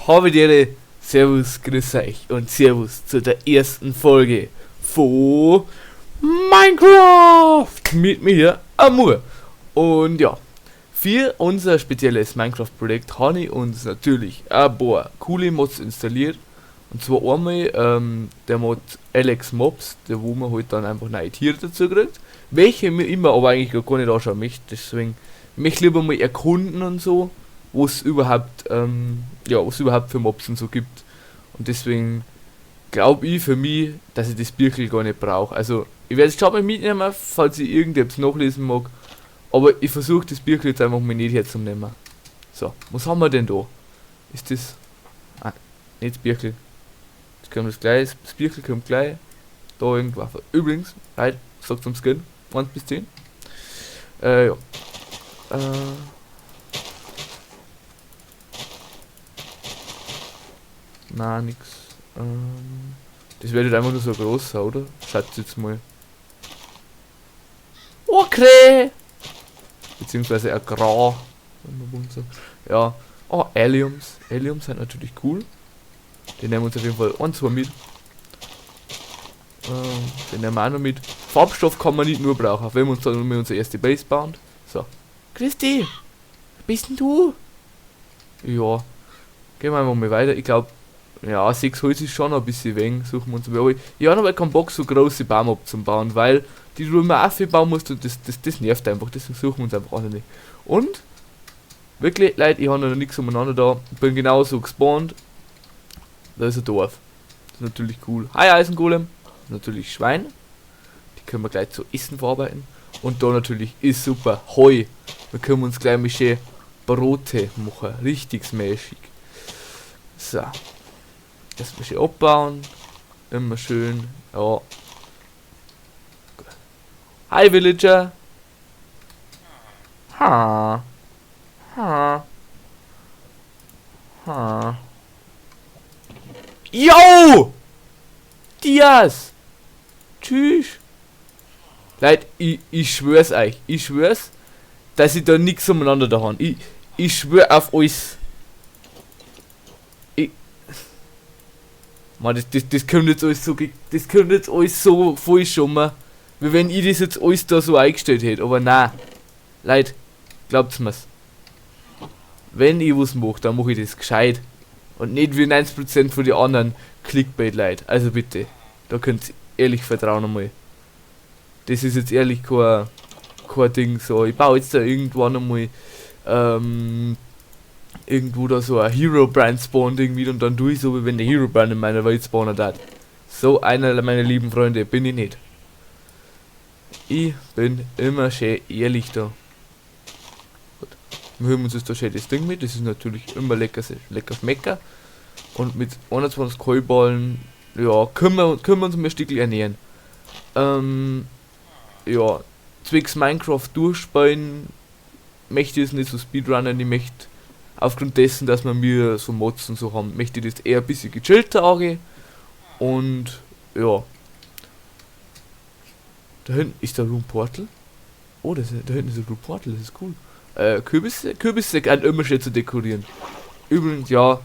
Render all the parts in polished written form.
Habe dir Servus, grüß euch und Servus zu der ersten Folge von Minecraft mit mir, Amur. Und ja, für unser spezielles Minecraft-Projekt habe ich uns natürlich ein paar coole Mods installiert. Und zwar einmal der Mod Alex Mobs, der wo man halt dann einfach neue Tiere dazu kriegt, welche mir immer aber eigentlich gar nicht anschauen möchte. Deswegen möchte ich lieber mal erkunden und so, was überhaupt für Mobs und so gibt. Und deswegen glaube ich für mich, dass ich das Birkel gar nicht brauche. Also ich werde es schon mal mitnehmen, falls ich irgendetwas nachlesen mag. Aber ich versuche das Birkel jetzt einfach mal nicht herzunehmen. So, was haben wir denn da? Ist das... Ah, nicht das Birkel. Das kommt das gleich, das Birkel kommt gleich. Da irgendwas. Übrigens, halt, sagt zum Skin, 1 bis 10. Ja. Na, nix. Das wird halt einfach nur so groß, oder? Schaut jetzt mal. Okay! Beziehungsweise ein Grau. Ja. Oh, Alliums. Alliums sind natürlich cool. Den nehmen wir uns auf jeden Fall 1, 2 mit. Den nehmen wir auch noch mit. Farbstoff kann man nicht nur brauchen, wenn wir uns dann mit unserer erste Base bauen. So. Christi! Wer bist denn du? Ja. Gehen wir einfach mal weiter. Ich glaube, ja, 6 Holz ist schon ein bisschen wenig. Suchen wir uns aber. Ich habe aber keinen Bock, so große Bäume abzubauen, weil die du immer auch viel bauen musst und das nervt einfach. Deswegen suchen wir uns einfach alle nicht. Und, wirklich, Leute, ich habe noch nichts umeinander da. Ich bin genauso gespawnt. Da ist ein Dorf. Das ist natürlich cool. Hi, Eisengolem. Natürlich Schwein. Die können wir gleich zu Essen verarbeiten. Und da natürlich ist super Heu. Da können wir uns gleich mal schön Brote machen. Richtig smashig. So. Erstmal schön abbauen. Immer schön. Ja. Hi, Villager. Ha. Ha. Ha. Yo! Dias! Tschüss! Leute, ich schwör's euch. Ich schwör's, dass ich da nichts umeinander da habe. Ich schwör auf alles. Man, das kommt jetzt alles so, das kommt jetzt alles so voll schon mal, wie wenn ich das jetzt alles da so eingestellt hätte. Aber nein, Leute, glaubt's mir's. Wenn ich was mache, dann mache ich das gescheit. Und nicht wie 90% von den anderen Clickbait-Leute. Also bitte, da könnt ihr ehrlich vertrauen einmal. Das ist jetzt ehrlich kein Ding so. Ich baue jetzt da irgendwann einmal irgendwo da so ein Hero Brand spawnt irgendwie und dann tue ich so, wie wenn der Hero Brand in meiner Welt spawnen hat. So einer meiner lieben Freunde bin ich nicht. Ich bin immer schön ehrlich da. Gut. Wir hören uns jetzt da schön das Ding mit. Das ist natürlich immer lecker Mecker. Und mit 21 Keuballen, ja, können wir uns ein Stückchen ernähren. Ja, zwecks Minecraft durchspielen möchte ich es nicht so speedrunnen. Ich möchte aufgrund dessen, dass wir so Mods und so haben, möchte ich das eher ein bisschen gechillter angehen. Und ja. Da hinten ist der Room Portal. Oh, da hinten ist der Room Portal, das ist cool. Kürbisse kann immer schön zu dekorieren. Übrigens, ja.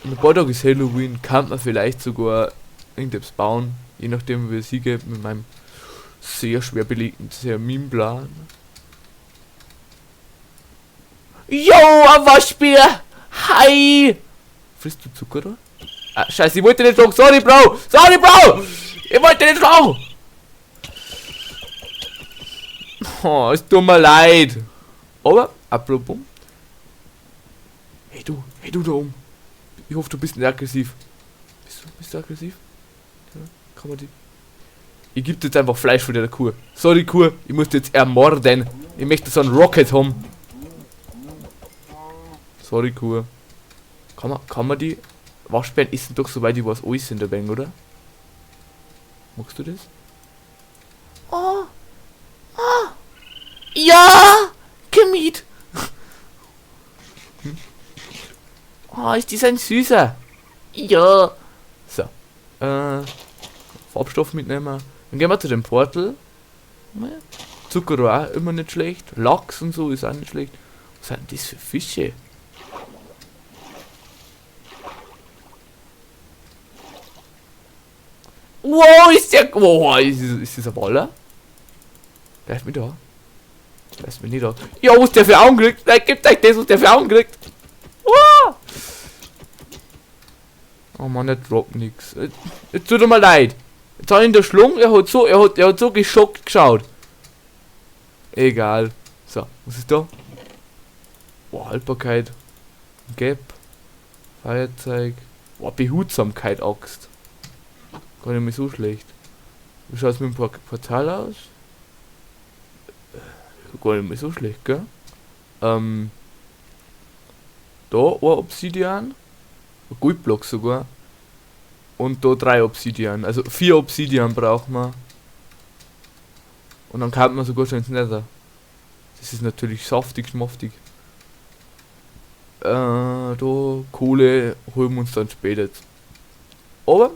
In ein paar Tagen ist Halloween, kann man vielleicht sogar irgendetwas bauen. Je nachdem, wie es hingeht mit meinem sehr schwer belegten Terminplan. Yo, ein Waschbär! Hi! Frisst du Zucker da? Ah, scheiße, ich wollte nicht schlagen. Sorry, Bro! Sorry, Bro! Ich wollte nicht schlagen! Oh, es tut mir leid. Aber, apropos. Hey du da oben. Ich hoffe, du bist nicht aggressiv. Bist du aggressiv? Ja, kann man die... Ich gebe jetzt einfach Fleisch von der Kuh. Sorry, Kuh, ich muss jetzt ermorden. Ich möchte so einen Rocket haben. Sorry, Kuh. Kann man die Waschbären essen doch, soweit ich weiß, alles in der Bank, oder? Magst du das? Oh. Oh. Ja! Komm mit! Oh, ist das ein Süßer? Ja! So. Farbstoff mitnehmen. Dann gehen wir zu dem Portal. Zuckerrohr immer nicht schlecht. Lachs und so ist auch nicht schlecht. Was sind das für Fische? Wow, ist der... Wow, ist das ein Baller? Bleib mir da. Lass mich nicht da. Ja, was der für Augen kriegt. Nein, gib euch das, was der für Augen kriegt. Wow. Oh Mann, der droppt nix. Jetzt tut er mir leid. Jetzt hat ihn der Schlung, er hat so geschockt geschaut. Egal. So, was ist da? Boah, Haltbarkeit. Gap. Feuerzeug. Boah, Behutsamkeit, Axt. Gar nicht mehr so schlecht. Wie schaut es mit dem Portal aus? Gar nicht mehr so schlecht, gell? Da ein Obsidian. Ein Goldblock sogar. Und da 3 Obsidian. Also 4 Obsidian braucht man. Und dann kann man sogar schon ins Nether. Das ist natürlich saftig, schmaftig. Da Kohle holen wir uns dann später. Aber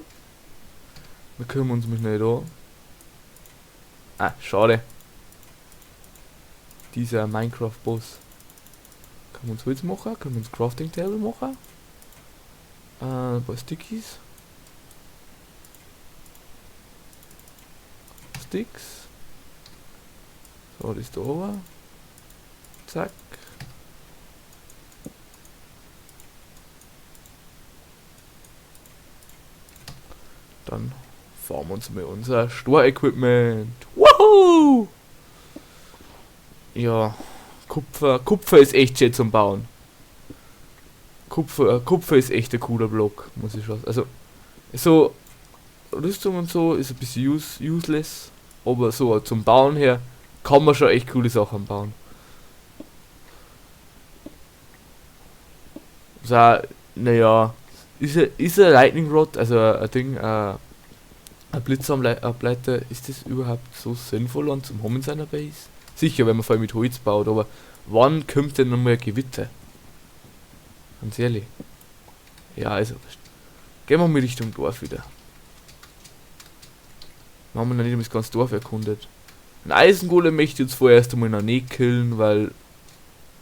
wir kümmern uns mit schnell da. Ah, schade. Dieser Minecraft-Boss. Können wir uns Holz machen? Können wir uns Crafting Table machen? Ein paar Stickies. Sticks. So, das ist da oben. Zack. Dann fahren wir uns mit unser Stor-Equipment. Woohoo! Ja, Kupfer ist echt schön zum Bauen. Kupfer ist echt ein cooler Block, muss ich schon. Also, so Rüstung und so ist ein bisschen useless, aber so zum Bauen her kann man schon echt coole Sachen bauen. So, naja, ist ein Lightning Rod, also ein Ding, ein Blitzableiter, ist das überhaupt so sinnvoll und zum haben in seiner Base? Sicher, wenn man vor allem mit Holz baut, aber wann kommt denn nochmal ein Gewitter? Ganz ehrlich. Ja, also, gehen wir mal Richtung Dorf wieder. Wir haben noch nicht das ganze Dorf erkundet. Ein Eisengolem möchte uns vorerst einmal noch nicht killen, weil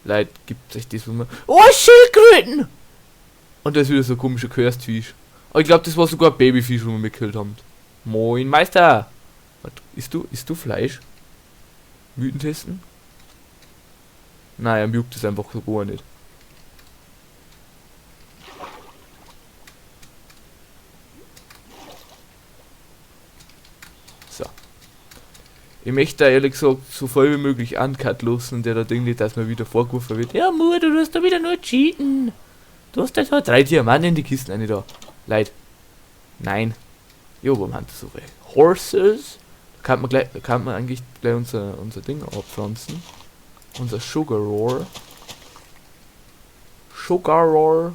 Leid gibt sich das, was man... Oh, Schildkröten! Und da ist wieder so ein komischer Cursed-Fisch. Aber ich glaube, das war sogar ein Babyfisch, wo wir gekillt haben. Moin, Meister! Was, isst du Fleisch? Wütend testen? Nein, er juckt es einfach so gar nicht. So. Ich möchte da ehrlich gesagt so voll wie möglich Uncut lassen, der da Ding nicht, dass mir wieder vorgeworfen wird. Ja, Mu, du hast da wieder nur cheaten. Du hast da 3 Diamanten in die Kisten, eine da. Leid. Nein. Jo, warum haben das so viele Horses? Da kann man eigentlich gleich unser Ding abpflanzen. Unser Sugar Roar. Da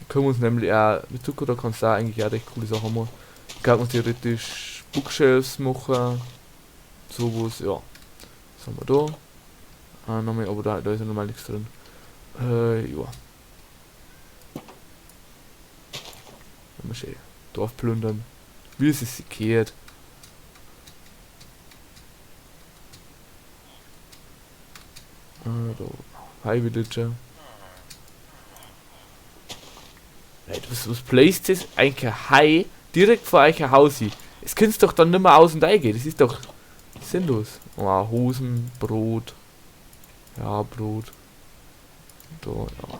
können wir uns nämlich auch mit Zucker, da kannst du auch eigentlich auch recht coole Sachen machen. Da kann man theoretisch Bookshelves machen. Sowas, ja. Was haben wir da? Nochmal, aber da ist ja normal nichts drin. Ja. Mal schön. Dorf plündern. Wie es sich kehrt. Da. High Villager. Was placed das? Eigentlich High direkt vor euch ein Haus hin. Es könnt's doch dann nicht mehr aus und eingehen. Das ist doch sinnlos. Oh, Hosen, Brot. Ja, Brot. Da, ja.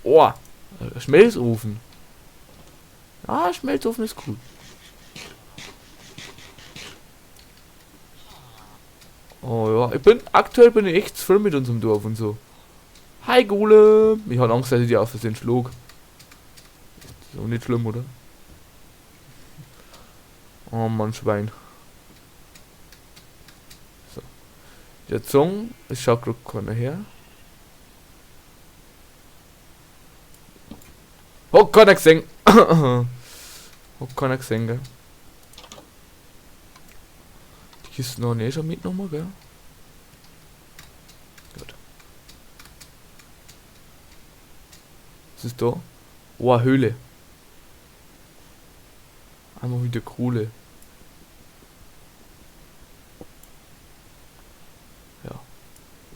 Oh, Schmelzofen. Ah, Schmelzofen ist cool. Oh ja, aktuell bin ich echt voll mit unserem Dorf und so. Hi Golem! Ich hatte Angst, dass ich die aus Versehen schlug. Ist auch nicht schlimm, oder? Oh Mann, Schwein. So. Der Zong, es schaut gerade keiner her. Hat keiner gesehen. Hat keiner gesehen, gell? Die Kisten noch nicht schon mitgenommen, gell? Gut. Was ist da? Oh, eine Höhle. Einmal wieder Kohle. Ja.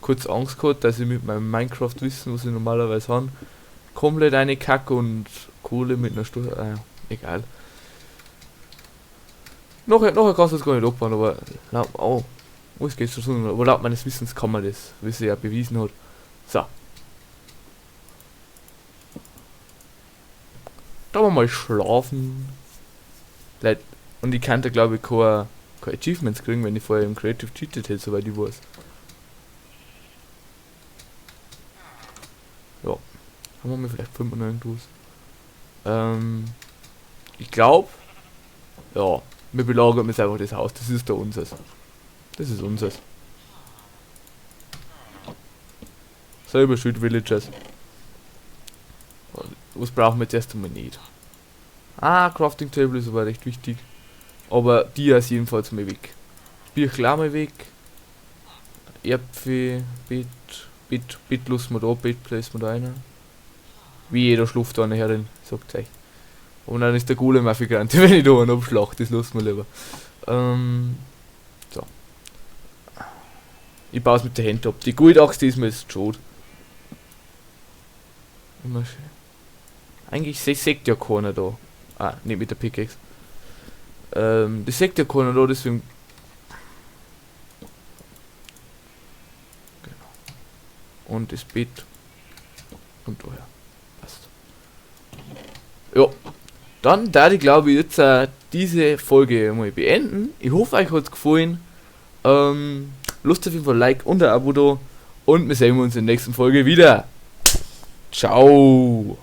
Kurz Angst gehabt, dass ich mit meinem Minecraft-Wissen, was ich normalerweise habe, komplett eine Kacke und Kohle mit einer Stunde. Egal. Nachher kannst du es gar nicht abbauen, aber es geht so, aber laut meines Wissens kann man das, wie sie ja bewiesen hat. So. Da wollen wir mal schlafen. Und ich kann da glaube ich keine Achievements kriegen, wenn ich vorher im Creative cheated hätte, soweit ich weiß. Ja. Haben wir vielleicht 5 oder irgendwas. Ich glaube, ja, wir belagern jetzt einfach das Haus. Das ist da unseres. Das ist unseres. Selber Schuld Villagers. Was brauchen wir jetzt erst einmal nicht. Crafting Table ist aber recht wichtig. Aber die ist jedenfalls mal weg. Birchel auch mal weg. Äpfel, Bett lassen wir da, Bett lassen wir da rein. Wie jeder schluft da nachher drin, sagt euch. Und dann ist der Golem auch Figurante, wenn ich da einen abschlag, das lassen wir lieber. So. Ich baue es mit der Hand ab. Die Goldaxt ist mir jetzt schade. Immer schön. Eigentlich sagt ja keiner da. Nicht mit der Pickaxe. Das sagt ja keiner da, deswegen. Genau. Und das Bett. Und daher. Passt. Ja. Dann da ich glaube jetzt diese Folge mal beenden. Ich hoffe euch hat es gefallen. Lasst auf jeden Fall ein Like und ein Abo da. Und wir sehen uns in der nächsten Folge wieder. Ciao.